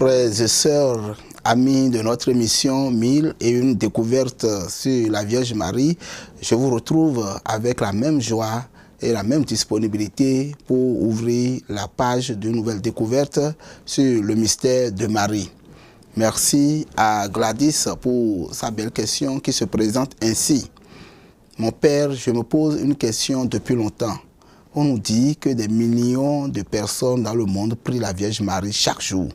Frères et sœurs, amis de notre émission 1001 découvertes sur la Vierge Marie, je vous retrouve avec la même joie et la même disponibilité pour ouvrir la page de nouvelles découvertes sur le mystère de Marie. Merci à Gladys pour sa belle question qui se présente ainsi. Mon père, je me pose une question depuis longtemps. On nous dit que des millions de personnes dans le monde prient la Vierge Marie chaque jour.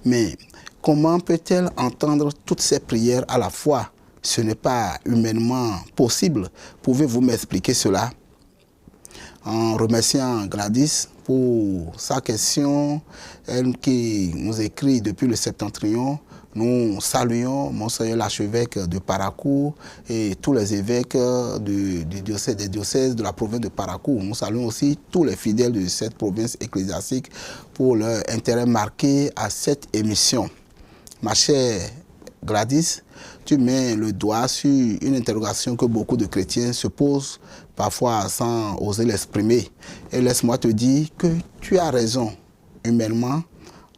Mais comment peut-elle entendre toutes ces prières à la fois? Ce n'est pas humainement possible. Pouvez-vous m'expliquer cela? En remerciant Gladys pour sa question, elle qui nous écrit depuis le Septentrion, nous saluons Monseigneur l'archevêque de Parakou et tous les évêques des diocèses de la province de Parakou. Nous saluons aussi tous les fidèles de cette province ecclésiastique pour leur intérêt marqué à cette émission. Ma chère Gladys, tu mets le doigt sur une interrogation que beaucoup de chrétiens se posent, parfois sans oser l'exprimer. Et laisse-moi te dire que tu as raison. Humainement,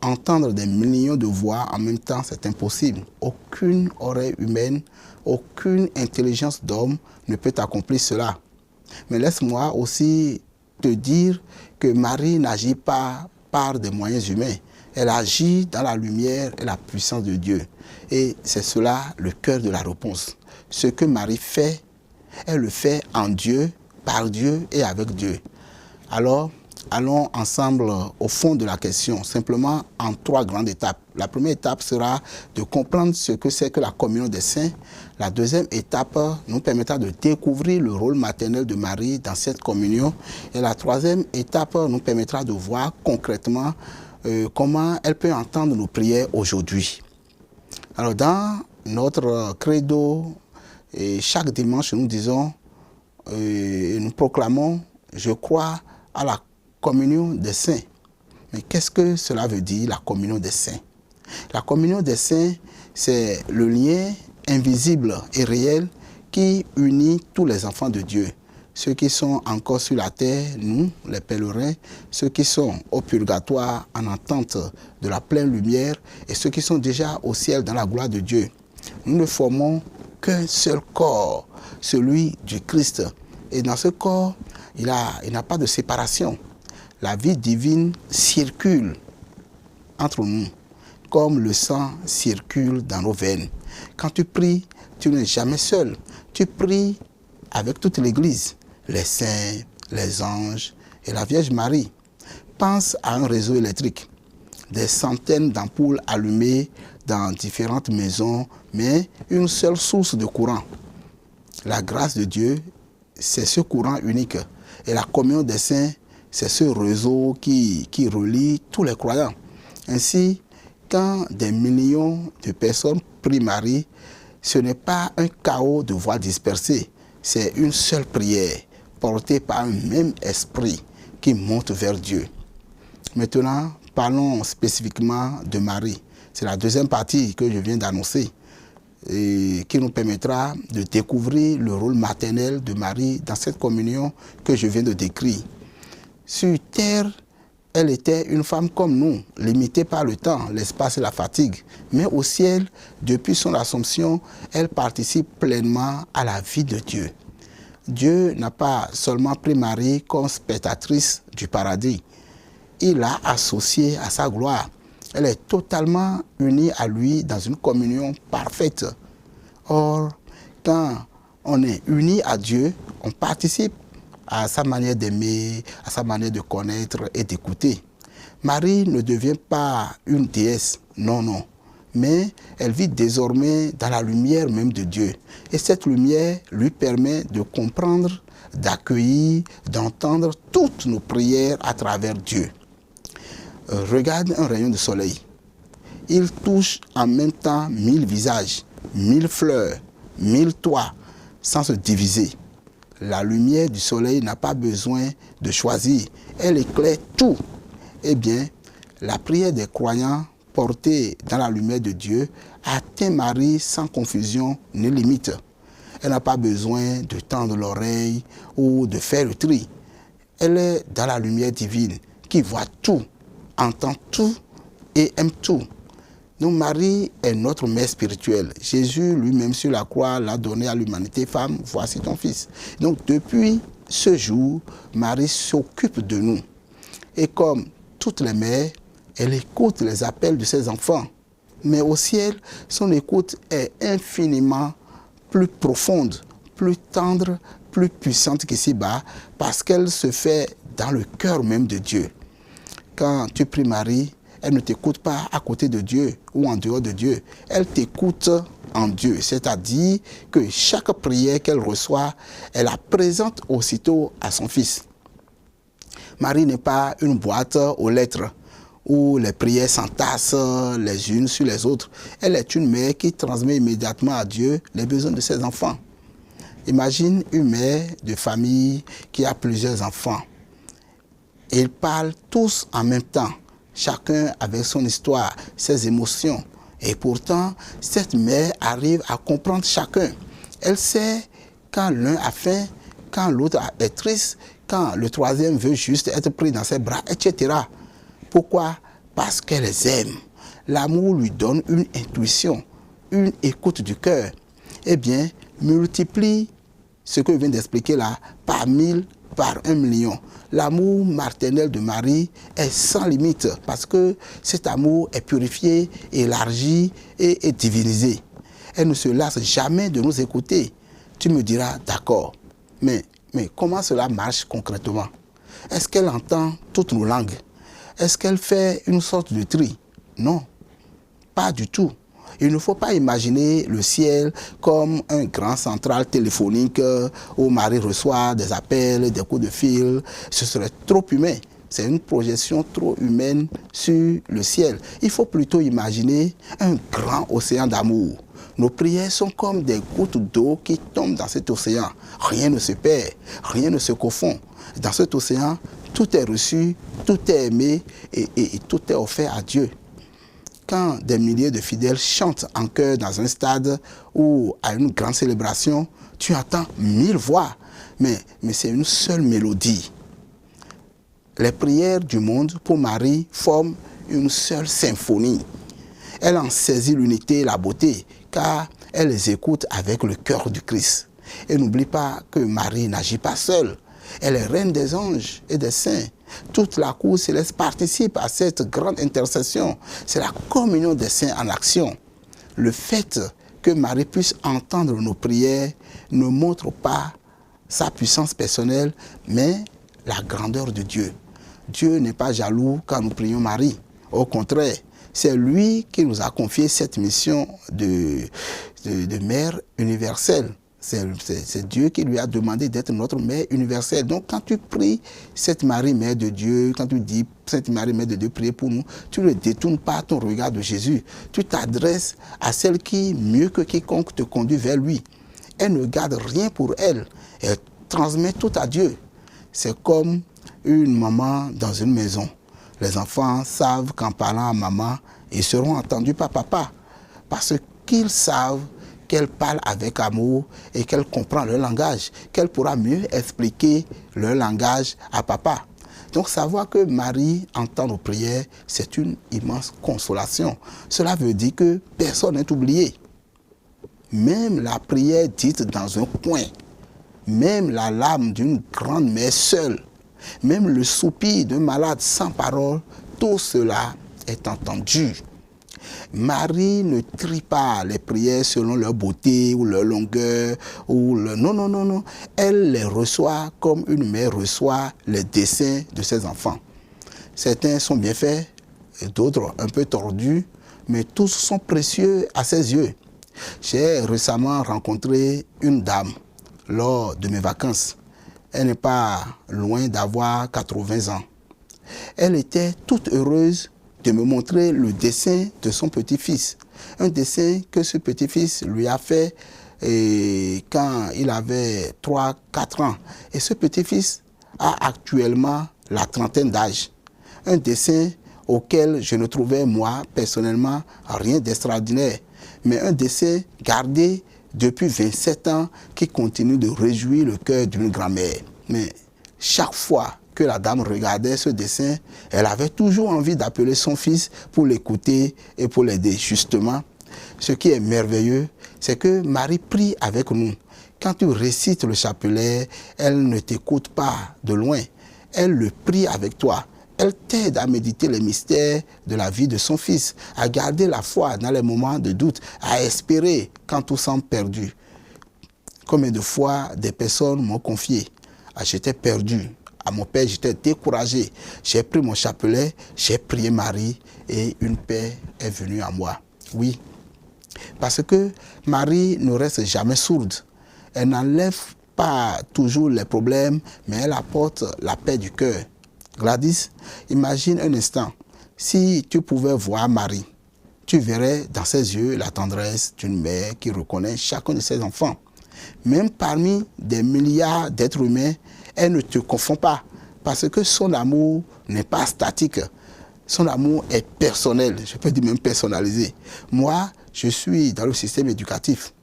entendre des millions de voix en même temps, c'est impossible. Aucune oreille humaine, aucune intelligence d'homme ne peut accomplir cela. Mais laisse-moi aussi te dire que Marie n'agit pas par des moyens humains. Elle agit dans la lumière et la puissance de Dieu. Et c'est cela le cœur de la réponse. Ce que Marie fait, elle le fait en Dieu, par Dieu et avec Dieu. Alors, allons ensemble au fond de la question, simplement en 3 grandes étapes. La première étape sera de comprendre ce que c'est que la communion des saints. La deuxième étape nous permettra de découvrir le rôle maternel de Marie dans cette communion. Et la troisième étape nous permettra de voir concrètement comment elle peut entendre nos prières aujourd'hui. Alors dans notre credo, chaque dimanche nous disons, nous proclamons, je crois à la communion des saints. Mais qu'est-ce que cela veut dire, la communion des saints? La communion des saints, c'est le lien invisible et réel qui unit tous les enfants de Dieu. Ceux qui sont encore sur la terre, nous, les pèlerins, ceux qui sont au purgatoire en attente de la pleine lumière et ceux qui sont déjà au ciel dans la gloire de Dieu. Nous ne formons qu'un seul corps, celui du Christ. Et dans ce corps, il n'a pas de séparation. La vie divine circule entre nous, comme le sang circule dans nos veines. Quand tu pries, tu n'es jamais seul. Tu pries avec toute l'Église, les saints, les anges et la Vierge Marie. Pense à un réseau électrique, des centaines d'ampoules allumées dans différentes maisons, mais une seule source de courant. La grâce de Dieu, c'est ce courant unique. Et la communion des saints, c'est ce réseau qui relie tous les croyants. Ainsi, quand des millions de personnes prient Marie, ce n'est pas un chaos de voix dispersées, c'est une seule prière portée par un même esprit qui monte vers Dieu. Maintenant, parlons spécifiquement de Marie. C'est la deuxième partie que je viens d'annoncer et qui nous permettra de découvrir le rôle maternel de Marie dans cette communion que je viens de décrire. Sur terre, elle était une femme comme nous, limitée par le temps, l'espace et la fatigue. Mais au ciel, depuis son Assomption, elle participe pleinement à la vie de Dieu. Dieu n'a pas seulement pris Marie comme spectatrice du paradis. Il l'a associée à sa gloire. Elle est totalement unie à lui dans une communion parfaite. Or, quand on est uni à Dieu, on participe à sa manière d'aimer, à sa manière de connaître et d'écouter. Marie ne devient pas une déesse, non, mais elle vit désormais dans la lumière même de Dieu. Et cette lumière lui permet de comprendre, d'accueillir, d'entendre toutes nos prières à travers Dieu. Regarde un rayon de soleil. Il touche en même temps 1000 visages, 1000 fleurs, 1000 toits, sans se diviser. La lumière du soleil n'a pas besoin de choisir. Elle éclaire tout. Eh bien, la prière des croyants portée dans la lumière de Dieu atteint Marie sans confusion ni limite. Elle n'a pas besoin de tendre l'oreille ou de faire le tri. Elle est dans la lumière divine qui voit tout, entend tout et aime tout. Donc Marie est notre mère spirituelle. Jésus lui-même sur la croix l'a donné à l'humanité. Femme, voici ton fils. Donc depuis ce jour, Marie s'occupe de nous. Et comme toutes les mères, elle écoute les appels de ses enfants. Mais au ciel, son écoute est infiniment plus profonde, plus tendre, plus puissante qu'ici-bas, parce qu'elle se fait dans le cœur même de Dieu. Quand tu pries Marie, elle ne t'écoute pas à côté de Dieu ou en dehors de Dieu. Elle t'écoute en Dieu, c'est-à-dire que chaque prière qu'elle reçoit, elle la présente aussitôt à son Fils. Marie n'est pas une boîte aux lettres où les prières s'entassent les unes sur les autres. Elle est une mère qui transmet immédiatement à Dieu les besoins de ses enfants. Imagine une mère de famille qui a plusieurs enfants. Ils parlent tous en même temps, chacun avec son histoire, ses émotions. Et pourtant, cette mère arrive à comprendre chacun. Elle sait quand l'un a faim, quand l'autre est triste, quand le troisième veut juste être pris dans ses bras, etc. Pourquoi? Parce qu'elle les aime. L'amour lui donne une intuition, une écoute du cœur. Eh bien, multiplie ce que je viens d'expliquer là par 1000, par 1 million. L'amour maternel de Marie est sans limite parce que cet amour est purifié, élargi et divinisé. Elle ne se lasse jamais de nous écouter. Tu me diras, d'accord, mais comment cela marche concrètement? Est-ce qu'elle entend toutes nos langues? Est-ce qu'elle fait une sorte de tri? Non, pas du tout. Il ne faut pas imaginer le ciel comme un grand central téléphonique où Marie reçoit des appels, des coups de fil. Ce serait trop humain. C'est une projection trop humaine sur le ciel. Il faut plutôt imaginer un grand océan d'amour. Nos prières sont comme des gouttes d'eau qui tombent dans cet océan. Rien ne se perd, rien ne se confond. Dans cet océan, tout est reçu, tout est aimé et tout est offert à Dieu. Quand des milliers de fidèles chantent en chœur dans un stade ou à une grande célébration, tu entends 1000 voix, mais c'est une seule mélodie. Les prières du monde pour Marie forment une seule symphonie. Elle en saisit l'unité et la beauté, car elle les écoute avec le cœur du Christ. Et n'oublie pas que Marie n'agit pas seule. Elle est reine des anges et des saints. Toute la cour céleste participe à cette grande intercession. C'est la communion des saints en action. Le fait que Marie puisse entendre nos prières ne montre pas sa puissance personnelle, mais la grandeur de Dieu. Dieu n'est pas jaloux quand nous prions Marie. Au contraire, c'est lui qui nous a confié cette mission de mère universelle. C'est Dieu qui lui a demandé d'être notre mère universelle. Donc quand tu pries cette Marie, mère de Dieu, quand tu dis cette Marie, mère de Dieu, priez pour nous, tu ne détournes pas ton regard de Jésus. Tu t'adresses à celle qui, mieux que quiconque, te conduit vers lui. Elle ne garde rien pour elle. Elle transmet tout à Dieu. C'est comme une maman dans une maison. Les enfants savent qu'en parlant à maman, ils seront entendus par papa. Parce qu'ils savent qu'elle parle avec amour et qu'elle comprend leur langage, qu'elle pourra mieux expliquer leur langage à papa. Donc savoir que Marie entend nos prières, c'est une immense consolation. Cela veut dire que personne n'est oublié. Même la prière dite dans un coin, même la larme d'une grande mère seule, même le soupir d'un malade sans parole, tout cela est entendu. Marie ne trie pas les prières selon leur beauté ou leur longueur. Non. Elle les reçoit comme une mère reçoit les desseins de ses enfants. Certains sont bien faits, et d'autres un peu tordus, mais tous sont précieux à ses yeux. J'ai récemment rencontré une dame lors de mes vacances. Elle n'est pas loin d'avoir 80 ans. Elle était toute heureuse de me montrer le dessin de son petit-fils. Un dessin que ce petit-fils lui a fait quand il avait 3-4 ans. Et ce petit-fils a actuellement la trentaine d'âge. Un dessin auquel je ne trouvais, moi, personnellement, rien d'extraordinaire. Mais un dessin gardé depuis 27 ans qui continue de réjouir le cœur d'une grand-mère. Mais chaque fois que la dame regardait ce dessin, elle avait toujours envie d'appeler son fils pour l'écouter et pour l'aider. Justement, ce qui est merveilleux, c'est que Marie prie avec nous. Quand tu récites le chapelet, elle ne t'écoute pas de loin. Elle le prie avec toi. Elle t'aide à méditer les mystères de la vie de son fils, à garder la foi dans les moments de doute, à espérer quand tout semble perdu. Combien de fois des personnes m'ont confié, j'étais perdu, à mon père j'étais découragé, j'ai pris mon chapelet, j'ai prié Marie et une paix est venue à moi. Oui, parce que Marie ne reste jamais sourde. Elle n'enlève pas toujours les problèmes, mais elle apporte la paix du cœur. Gladys, imagine un instant, si tu pouvais voir Marie, tu verrais dans ses yeux la tendresse d'une mère qui reconnaît chacun de ses enfants. Même parmi des milliards d'êtres humains, elle ne te confond pas, parce que son amour n'est pas statique. Son amour est personnel, je peux dire même personnalisé. Moi, je suis dans le système éducatif.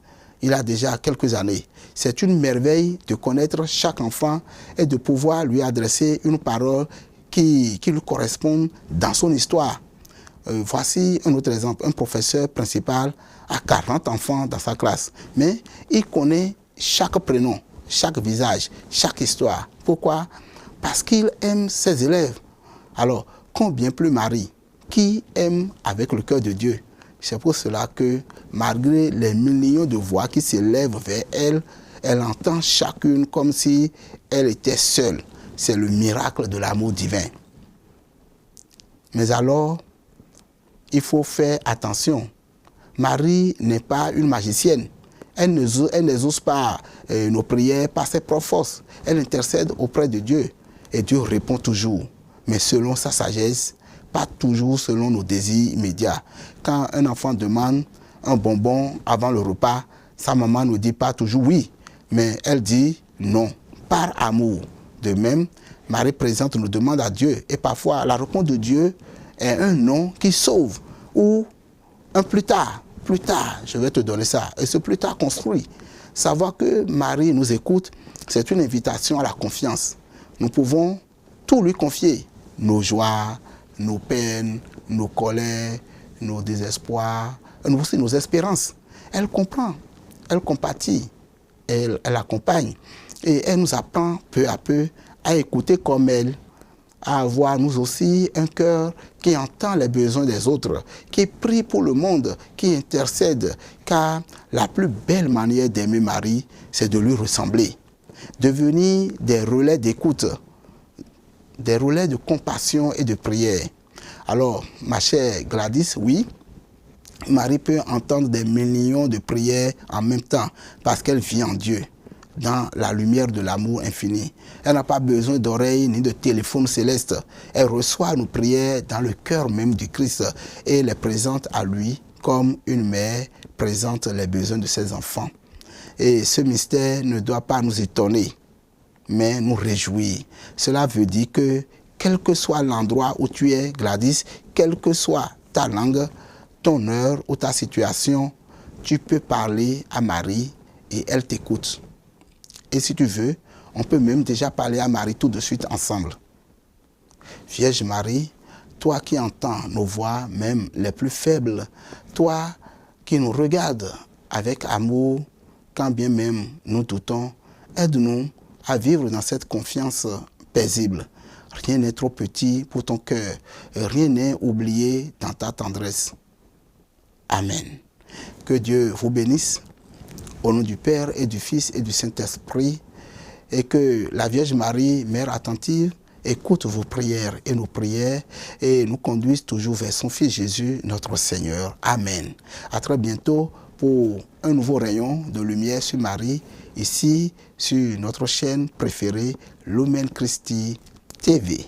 Il a déjà quelques années. C'est une merveille de connaître chaque enfant et de pouvoir lui adresser une parole qui lui correspond dans son histoire. Voici un autre exemple. Un professeur principal a 40 enfants dans sa classe, mais il connaît chaque prénom, chaque visage, chaque histoire. Pourquoi? Parce qu'il aime ses élèves. Alors, combien plus Marie, qui aime avec le cœur de Dieu. C'est pour cela que, malgré les millions de voix qui s'élèvent vers elle, elle entend chacune comme si elle était seule. C'est le miracle de l'amour divin. Mais alors, il faut faire attention. Marie n'est pas une magicienne. Elle n'exauce pas nos prières par ses propres forces. Elle intercède auprès de Dieu. Et Dieu répond toujours, mais selon sa sagesse, pas toujours selon nos désirs immédiats. Quand un enfant demande un bonbon avant le repas, sa maman ne dit pas toujours oui, mais elle dit non, par amour. De même, Marie présente nos demandes à Dieu. Et parfois, la réponse de Dieu est un non qui sauve. Ou un plus tard, je vais te donner ça. Et ce plus tard construit. Savoir que Marie nous écoute, c'est une invitation à la confiance. Nous pouvons tout lui confier. Nos joies, nos peines, nos colères, nos désespoirs, aussi nos espérances. Elle comprend, elle compatit, elle accompagne. Et elle nous apprend peu à peu à écouter comme elle, à avoir nous aussi un cœur qui entend les besoins des autres, qui prie pour le monde, qui intercède. Car la plus belle manière d'aimer Marie, c'est de lui ressembler. Devenir des relais d'écoute, des relais de compassion et de prière. Alors, ma chère Gladys, oui, Marie peut entendre des millions de prières en même temps parce qu'elle vit en Dieu, dans la lumière de l'amour infini. Elle n'a pas besoin d'oreilles ni de téléphone céleste. Elle reçoit nos prières dans le cœur même du Christ et les présente à lui comme une mère présente les besoins de ses enfants. Et ce mystère ne doit pas nous étonner, mais nous réjouir. Cela veut dire que, quel que soit l'endroit où tu es, Gladys, quelle que soit ta langue, ton heure ou ta situation, tu peux parler à Marie et elle t'écoute. Et si tu veux, on peut même déjà parler à Marie tout de suite ensemble. Vierge Marie, toi qui entends nos voix, même les plus faibles, toi qui nous regardes avec amour, quand bien même nous doutons, aide-nous à vivre dans cette confiance paisible. Rien n'est trop petit pour ton cœur, rien n'est oublié dans ta tendresse. Amen. Que Dieu vous bénisse, au nom du Père et du Fils et du Saint-Esprit, et que la Vierge Marie, Mère attentive, écoute vos prières et nos prières et nous conduise toujours vers son Fils Jésus, notre Seigneur. Amen. À très bientôt pour un nouveau rayon de lumière sur Marie, ici sur notre chaîne préférée, Lumen Christi TV.